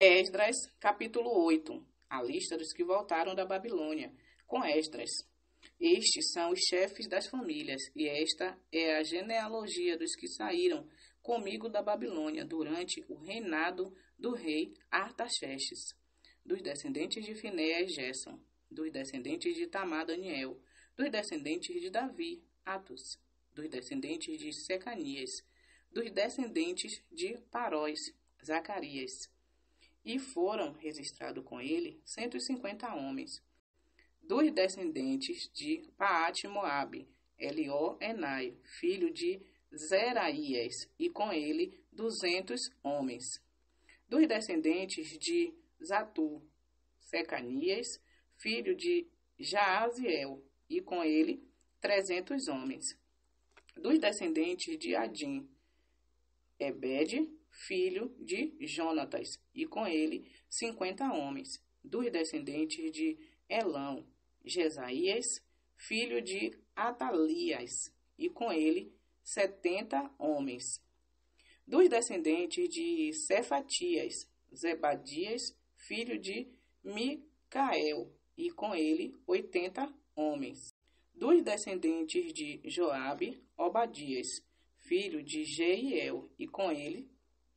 Esdras, capítulo 8. A lista dos que voltaram da Babilônia, com Esdras. Estes são os chefes das famílias, e esta é a genealogia dos que saíram comigo da Babilônia durante o reinado do rei Artaxerxes. Dos descendentes de Finéias, Gerson. Dos descendentes de Tamar, Daniel. Dos descendentes de Davi, Atos. Dos descendentes de Secanias. Dos descendentes de Paróis, Zacarias. E foram registrados com ele 150 homens. Dos descendentes de Paate-Moabe, Elió-Enai, filho de Zeraías, e com ele 200 homens. Dos descendentes de Zatu, Secanias, filho de Jaaziel, e com ele 300 homens. Dos descendentes de Adim, Ebed, filho de Jonatas, e com ele 50 homens. Dos descendentes de Elão, Jesaías, filho de Atalias, e com ele 70 homens. Dos descendentes de Cefatias, Zebadias, filho de Micael, e com ele 80 homens. Dos descendentes de Joabe, Obadias, filho de Jeiel, e com ele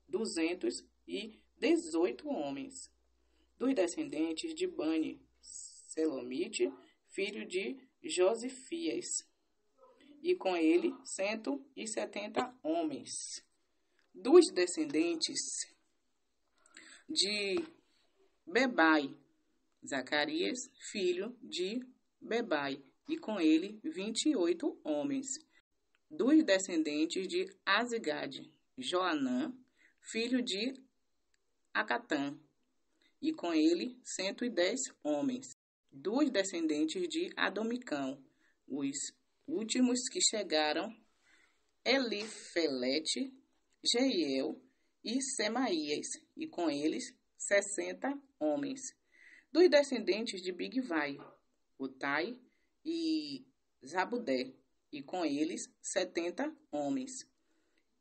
218 homens. Dos descendentes de Bani, Selomite, filho de Josifias, e com ele 170 homens. Dos descendentes de Bebai, Zacarias, filho de Bebai, e com ele 28 homens. Dos descendentes de Azigade, Joanã, filho de Acatã, e com ele 110 homens. Dos descendentes de Adomicão, os últimos que chegaram, Elifelete, Jeiel e Semaías, e com eles 60 homens. Dos descendentes de Bigvai, Utai e Zabudé, e com eles 70 homens.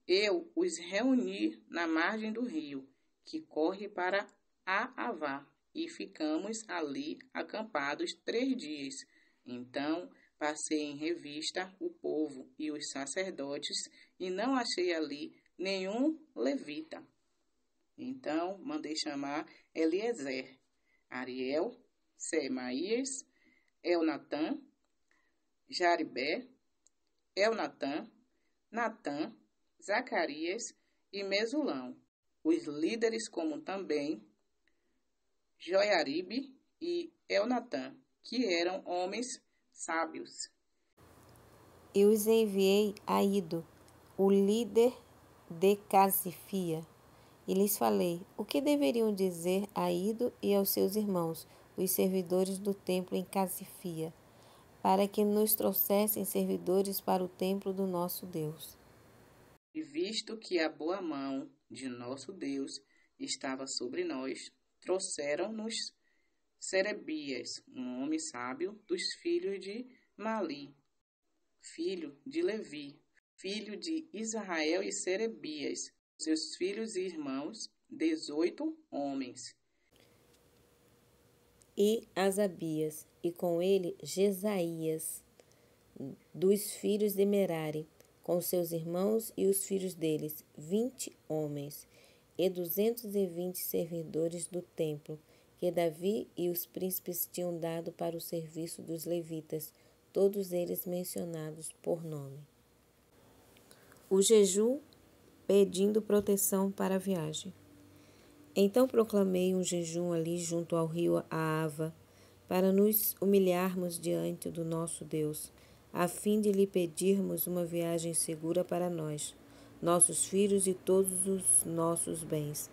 Eu os reuni na margem do rio, que corre para Aavá, e ficamos ali acampados 3 dias. Então passei em revista o povo e os sacerdotes, e não achei ali nenhum levita. Então mandei chamar Eliezer, Ariel, Semaías, Elnatã, Jaribé, Elnatã, Natã, Zacarias e Mesulão, os líderes, como também Joiaribe e Elnatã, que eram homens sábios. Eu os enviei a Ido, o líder de Casifia, e lhes falei o que deveriam dizer a Ido e aos seus irmãos, os servidores do templo em Casifia, para que nos trouxessem servidores para o templo do nosso Deus. E visto que a boa mão de nosso Deus estava sobre nós, trouxeram-nos Serebias, um homem sábio dos filhos de Mali, filho de Levi, filho de Israel, e Serebias, seus filhos e irmãos, 18 homens. E Asabias, e com ele Jesaías, dos filhos de Merari, com seus irmãos e os filhos deles, 20 homens, e 220 servidores do templo, que Davi e os príncipes tinham dado para o serviço dos levitas, todos eles mencionados por nome. O jejum pedindo proteção para a viagem. Então proclamei um jejum ali junto ao rio Aava, para nos humilharmos diante do nosso Deus, a fim de lhe pedirmos uma viagem segura para nós, nossos filhos e todos os nossos bens.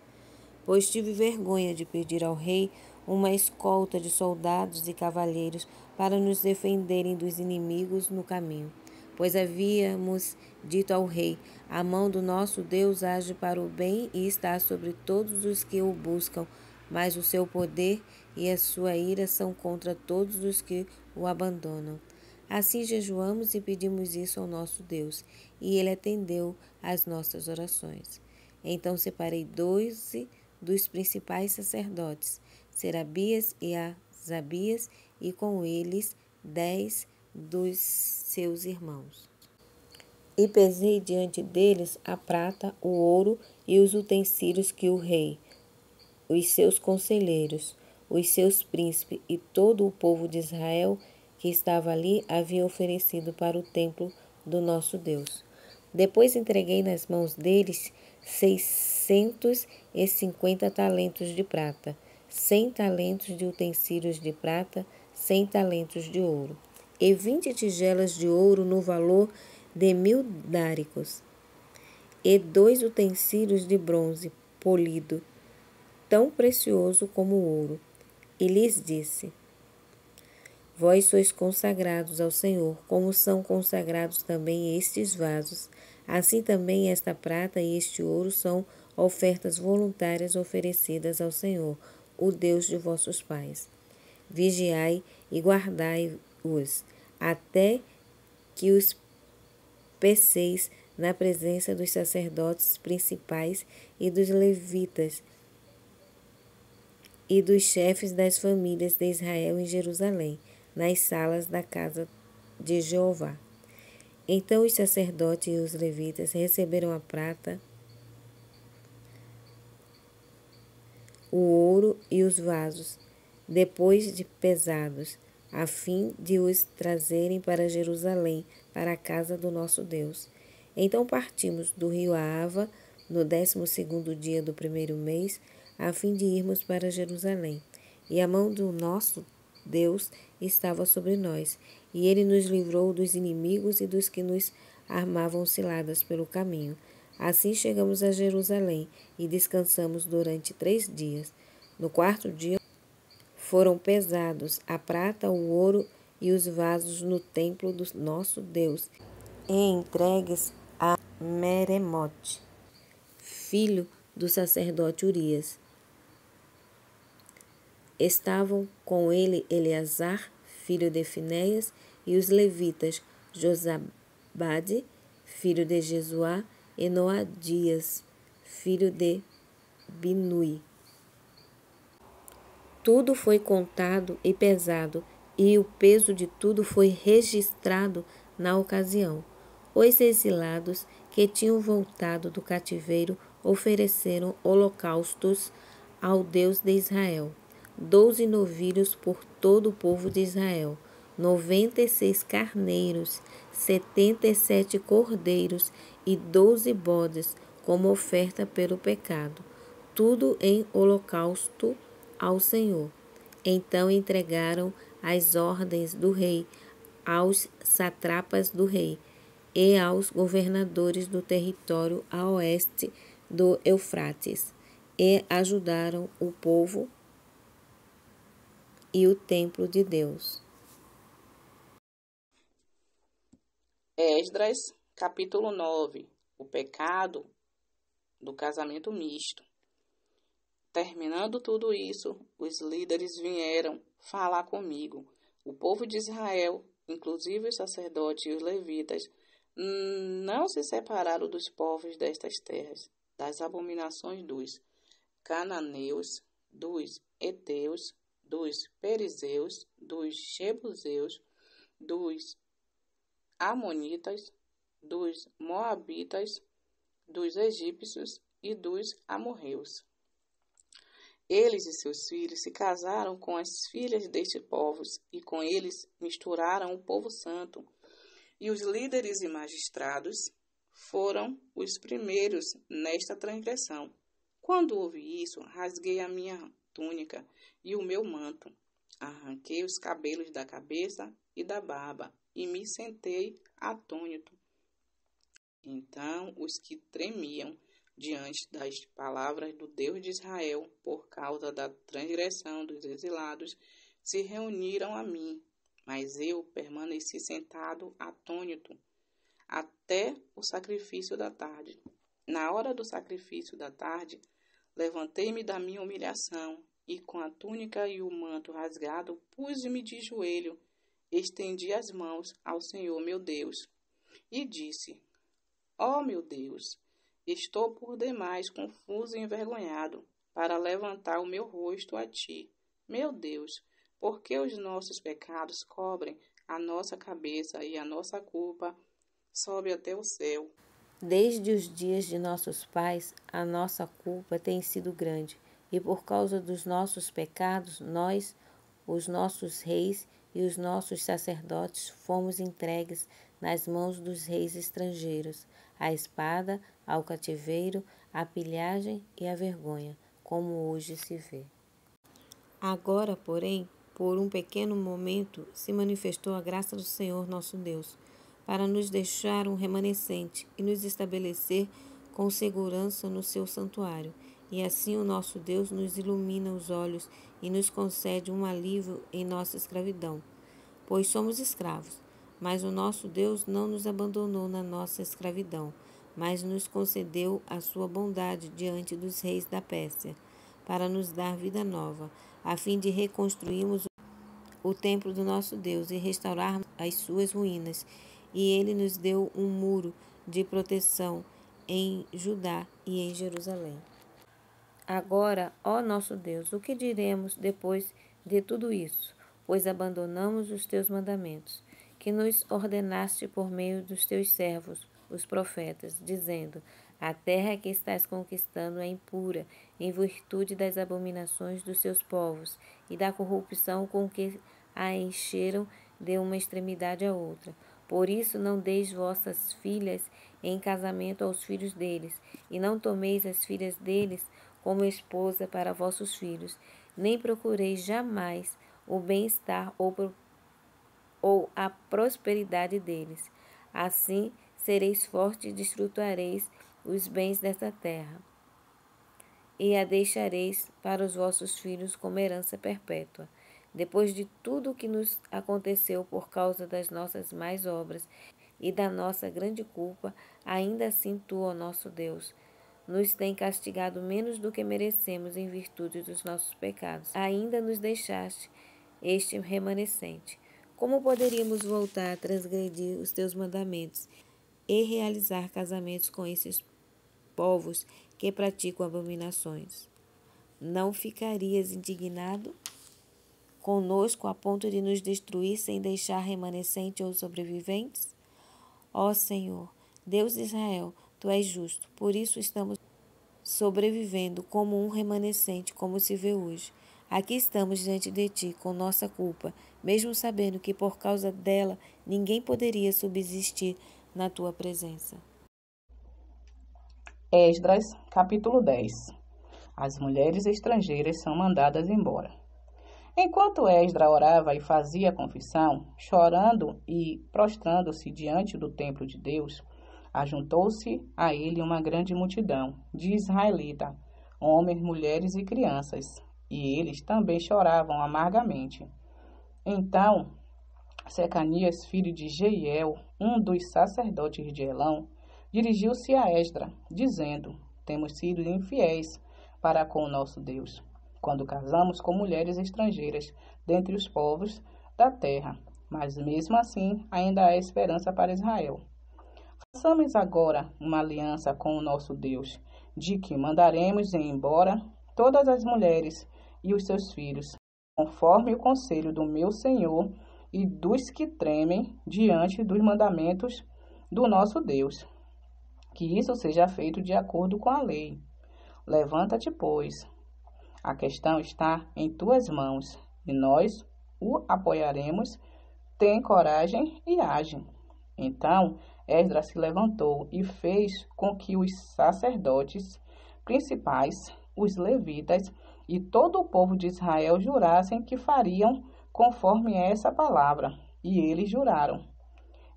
Pois tive vergonha de pedir ao rei uma escolta de soldados e cavalheiros para nos defenderem dos inimigos no caminho. Pois havíamos dito ao rei: a mão do nosso Deus age para o bem e está sobre todos os que o buscam, mas o seu poder e a sua ira são contra todos os que o abandonam. Assim jejuamos e pedimos isso ao nosso Deus, e ele atendeu às nossas orações. Então separei 12 dos principais sacerdotes, Serabias e Asabias, e com eles 10 dos seus irmãos. E pesei diante deles a prata, o ouro e os utensílios que o rei, os seus conselheiros, os seus príncipes e todo o povo de Israel que estava ali havia oferecido para o templo do nosso Deus. Depois entreguei nas mãos deles 650 talentos de prata, 100 talentos de utensílios de prata, 100 talentos de ouro, e 20 tigelas de ouro no valor de 1000 dáricos, e 2 utensílios de bronze polido, tão precioso como o ouro. E lhes disse: Vós sois consagrados ao Senhor, como são consagrados também estes vasos. Assim também esta prata e este ouro são ofertas voluntárias oferecidas ao Senhor, o Deus de vossos pais. Vigiai e guardai-os, até que os peseis na presença dos sacerdotes principais e dos levitas e dos chefes das famílias de Israel em Jerusalém, nas salas da casa de Jeová. Então os sacerdotes e os levitas receberam a prata, o ouro e os vasos, depois de pesados, a fim de os trazerem para Jerusalém, para a casa do nosso Deus. Então partimos do rio Ahava, no 12º dia do 1º mês, a fim de irmos para Jerusalém. E a mão do nosso Deus estava sobre nós, e ele nos livrou dos inimigos e dos que nos armavam ciladas pelo caminho. Assim chegamos a Jerusalém e descansamos durante 3 dias. No 4º dia foram pesados a prata, o ouro e os vasos no templo do nosso Deus e entregues a Meremote, filho do sacerdote Urias. Estavam com ele Eleazar, filho de Finéias, e os levitas Josabade, filho de Jesuá, e Noadias, filho de Binui. Tudo foi contado e pesado, e o peso de tudo foi registrado na ocasião. Os exilados que tinham voltado do cativeiro ofereceram holocaustos ao Deus de Israel. 12 novilhos por todo o povo de Israel, 96 carneiros, 77 cordeiros e 12 bodes como oferta pelo pecado, tudo em holocausto ao Senhor. Então entregaram as ordens do rei aos satrapas do rei e aos governadores do território a oeste do Eufrates, e ajudaram o povo e o templo de Deus. Esdras, capítulo 9. O pecado do casamento misto. Terminando tudo isso, os líderes vieram falar comigo. O povo de Israel, inclusive os sacerdotes e os levitas, não se separaram dos povos destas terras, das abominações dos cananeus, dos heteus, dos perizeus, dos jebuseus, dos amonitas, dos moabitas, dos egípcios e dos amorreus. Eles e seus filhos se casaram com as filhas destes povos e com eles misturaram o povo santo. E os líderes e magistrados foram os primeiros nesta transgressão. Quando ouvi isso, rasguei a minha túnica e o meu manto, arranquei os cabelos da cabeça e da barba e me sentei atônito. Então os que tremiam diante das palavras do Deus de Israel por causa da transgressão dos exilados se reuniram a mim, mas eu permaneci sentado atônito até o sacrifício da tarde. Na hora do sacrifício da tarde, levantei-me da minha humilhação e com a túnica e o manto rasgado pus-me de joelho, estendi as mãos ao Senhor meu Deus e disse: Ó meu Deus, estou por demais confuso e envergonhado. para levantar o meu rosto a ti. Meu Deus, porque os nossos pecados cobrem a nossa cabeça e a nossa culpa sobe até o céu. Desde os dias de nossos pais, a nossa culpa tem sido grande, e por causa dos nossos pecados, nós, os nossos reis e os nossos sacerdotes, fomos entregues nas mãos dos reis estrangeiros, à espada, ao cativeiro, à pilhagem e à vergonha, como hoje se vê. Agora, porém, por um pequeno momento, se manifestou a graça do Senhor nosso Deus, para nos deixar um remanescente e nos estabelecer com segurança no seu santuário. E assim o nosso Deus nos ilumina os olhos e nos concede um alívio em nossa escravidão, pois somos escravos. Mas o nosso Deus não nos abandonou na nossa escravidão, mas nos concedeu a sua bondade diante dos reis da Pérsia, para nos dar vida nova, a fim de reconstruirmos o templo do nosso Deus e restaurarmos as suas ruínas. E ele nos deu um muro de proteção em Judá e em Jerusalém. Agora, ó nosso Deus, o que diremos depois de tudo isso? Pois abandonamos os teus mandamentos, que nos ordenaste por meio dos teus servos, os profetas, dizendo: a terra que estás conquistando é impura, em virtude das abominações dos seus povos e da corrupção com que a encheram de uma extremidade à outra. Por isso não deis vossas filhas em casamento aos filhos deles, e não tomeis as filhas deles como esposa para vossos filhos, nem procureis jamais o bem-estar ou a prosperidade deles. Assim sereis fortes e desfrutareis os bens desta terra, e a deixareis para os vossos filhos como herança perpétua. Depois de tudo o que nos aconteceu por causa das nossas más obras e da nossa grande culpa, ainda assim tu, ó nosso Deus, nos tem castigado menos do que merecemos em virtude dos nossos pecados. Ainda nos deixaste este remanescente. Como poderíamos voltar a transgredir os teus mandamentos e realizar casamentos com esses povos que praticam abominações? Não ficarias indignado conosco a ponto de nos destruir sem deixar remanescente ou sobreviventes? Ó Senhor, Deus de Israel, tu és justo, por isso estamos sobrevivendo como um remanescente, como se vê hoje. Aqui estamos diante de ti com nossa culpa, mesmo sabendo que por causa dela ninguém poderia subsistir na tua presença. Esdras, capítulo 10. As mulheres estrangeiras são mandadas embora. Enquanto Esdras orava e fazia confissão, chorando e prostrando-se diante do templo de Deus, ajuntou-se a ele uma grande multidão de israelitas, homens, mulheres e crianças, e eles também choravam amargamente. Então, Secanias, filho de Jeiel, um dos sacerdotes de Elão, dirigiu-se a Esdras, dizendo: temos sido infiéis para com o nosso Deus, quando casamos com mulheres estrangeiras dentre os povos da terra, mas mesmo assim ainda há esperança para Israel. Façamos agora uma aliança com o nosso Deus, de que mandaremos embora todas as mulheres e os seus filhos, conforme o conselho do meu Senhor e dos que tremem diante dos mandamentos do nosso Deus. Que isso seja feito de acordo com a lei. Levanta-te, pois. A questão está em tuas mãos, e nós o apoiaremos. Tem coragem e age. Então Esdras se levantou e fez com que os sacerdotes principais, os levitas e todo o povo de Israel jurassem que fariam conforme essa palavra, e eles juraram.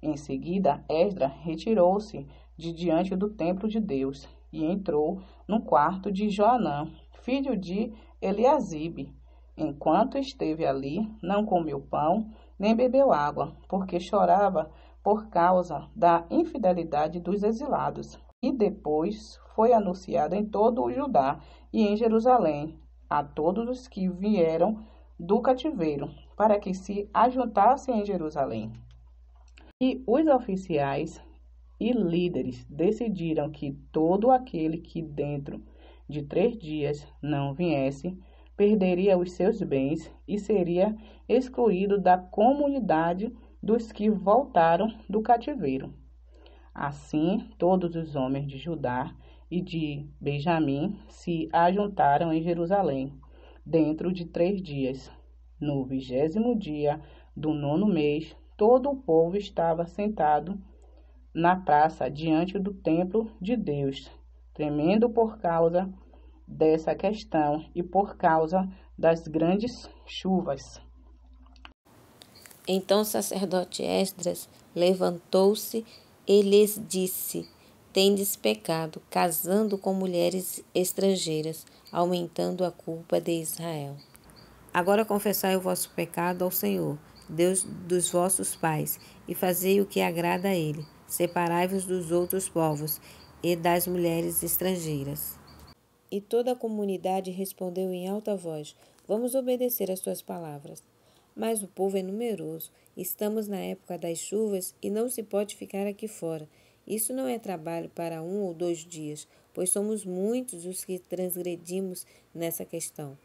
Em seguida, Esdras retirou-se de diante do templo de Deus e entrou no quarto de Joanã, filho de Eliasibe. Enquanto esteve ali, não comeu pão, nem bebeu água, porque chorava por causa da infidelidade dos exilados. E depois foi anunciado em todo o Judá e em Jerusalém a todos os que vieram do cativeiro, para que se ajuntassem em Jerusalém. E os oficiais e líderes decidiram que todo aquele que dentro de 3 dias não viesse, perderia os seus bens e seria excluído da comunidade dos que voltaram do cativeiro. Assim, todos os homens de Judá e de Benjamim se ajuntaram em Jerusalém, dentro de 3 dias. No 20º dia do 9º mês, todo o povo estava sentado na praça diante do templo de Deus, tremendo por causa dessa questão e por causa das grandes chuvas. Então o sacerdote Esdras levantou-se e lhes disse: Tendes pecado, casando com mulheres estrangeiras, aumentando a culpa de Israel. Agora confessai o vosso pecado ao Senhor, Deus dos vossos pais, e fazei o que agrada a ele. Separai-vos dos outros povos e das mulheres estrangeiras. E toda a comunidade respondeu em alta voz: Vamos obedecer às tuas palavras. Mas o povo é numeroso, estamos na época das chuvas e não se pode ficar aqui fora. Isso não é trabalho para 1 ou 2 dias, pois somos muitos os que transgredimos nessa questão.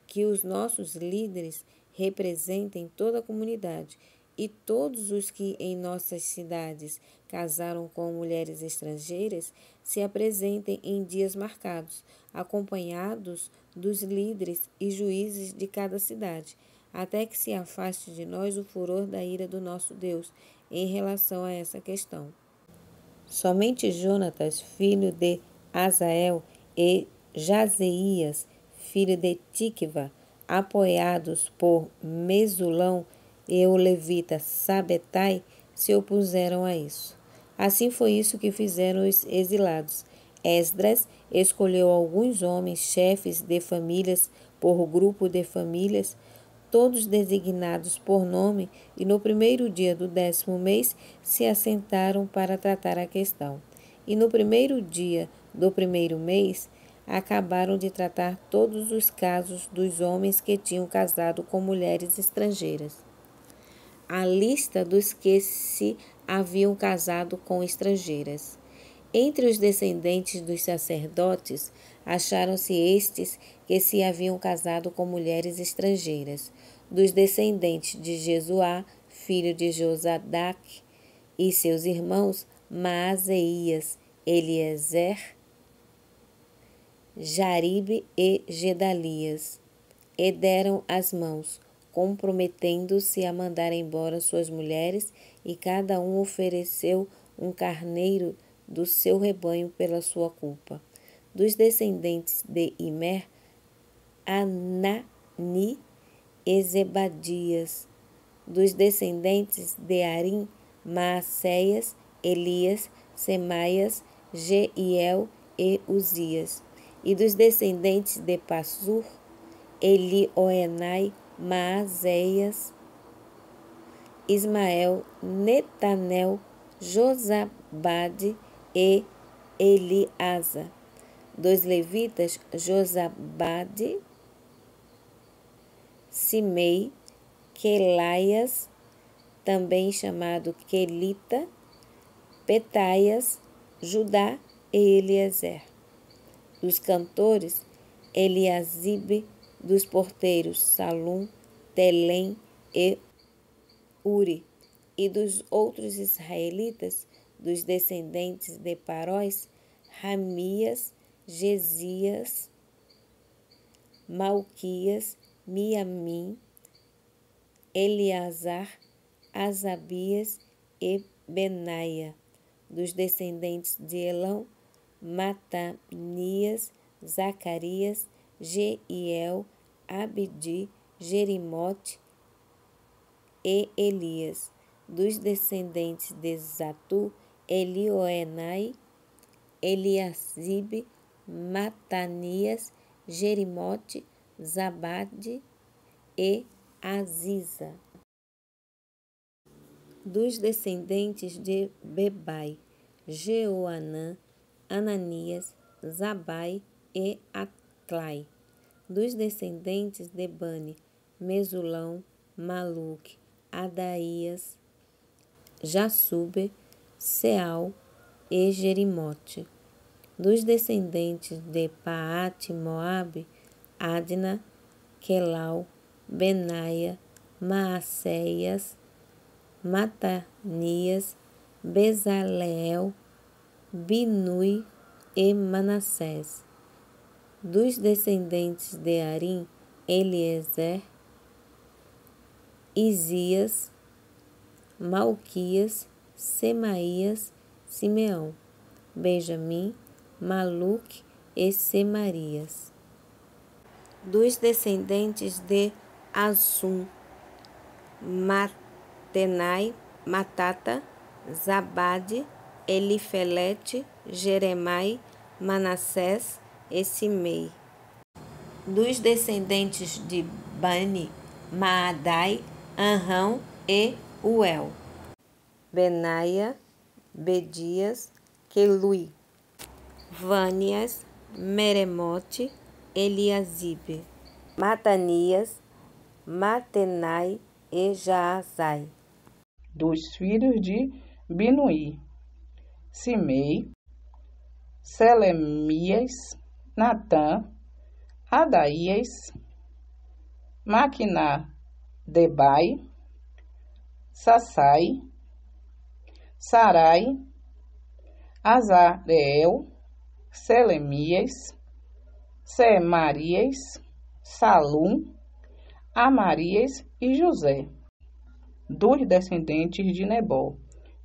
Que os nossos líderes representem toda a comunidade e todos os que em nossas cidades casaram com mulheres estrangeiras se apresentem em dias marcados, acompanhados dos líderes e juízes de cada cidade, até que se afaste de nós o furor da ira do nosso Deus em relação a essa questão. Somente Jonatas, filho de Azael, e Jazeias, filho de Tikva, apoiados por Mesulão e o levita Sabetai, se opuseram a isso. Assim foi isso que fizeram os exilados. Esdras escolheu alguns homens, chefes de famílias, por grupo de famílias, todos designados por nome, e no primeiro dia do 10º mês se assentaram para tratar a questão. E no primeiro dia do 1º mês acabaram de tratar todos os casos dos homens que tinham casado com mulheres estrangeiras. A lista dos que se haviam casado com estrangeiras. Entre os descendentes dos sacerdotes, acharam-se estes que se haviam casado com mulheres estrangeiras. Dos descendentes de Jesuá, filho de Josadaque, e seus irmãos, Maazeias, Eliezer, Jaribe e Gedalias, e deram as mãos, comprometendo-se a mandar embora suas mulheres, e cada um ofereceu um carneiro do seu rebanho pela sua culpa. Dos descendentes de Imer, Anani e Zebadias. Dos descendentes de Arim, Maacéias, Elias, Semaias, Jeiel e Uzias. E dos descendentes de Passur, Elioenai, Maazéias, Ismael, Netanel, Josabade e Eliasa. Dos levitas, Josabade, Simei, Quelaias, também chamado Quelita, Petaias, Judá e Eliezer. Dos cantores, Eliasibe. Dos porteiros, Salum, Telém e Uri. E dos outros israelitas, dos descendentes de Paróis, Ramias, Gesias, Malquias, Miamim, Eleazar, Asabias e Benaia. Dos descendentes de Elão, Matanias, Zacarias, Jeiel, Abdi, Jerimote e Elias. Dos descendentes de Zatu, Elioenai, Eliasibe, Matanias, Jerimote, Zabade e Aziza. Dos descendentes de Bebai, Jeoanã, Ananias, Zabai e Atlai. Dos descendentes de Bani, Mesulão, Maluque, Adaías, Jassube, Seal e Jerimote. Dos descendentes de Paate-Moabe, Adna, Quelau, Benaia, Maacéias, Matanias, Bezaleel, Binui e Manassés. Dos descendentes de Arim, Eliezer, Isias, Malquias, Semaías, Simeão, Benjamim, Maluque e Semarias. Dos descendentes de Assum, Matenai, Matata, Zabade, Elifelete, Jeremai, Manassés e Simei. Dos descendentes de Bani, Maadai, Anrão e Uel, Benaia, Bedias, Quelui, Vânias, Meremote, Eliasibe, Matanias, Matenai e Jaazai. Dos filhos de Binui, Simei, Selemias, Natã, Adaías, Maquina, Debai, Sassai, Sarai, Azareel, Selemias, Semarias, Salum, Amarias e José. Dos descendentes de Nebó,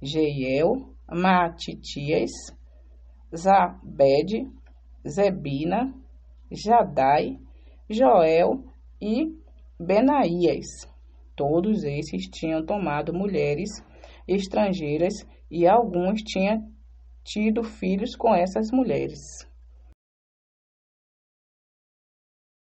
Jeiel, Matitias, Zabed, Zebina, Jadai, Joel e Benaías. Todos esses tinham tomado mulheres estrangeiras e alguns tinham tido filhos com essas mulheres.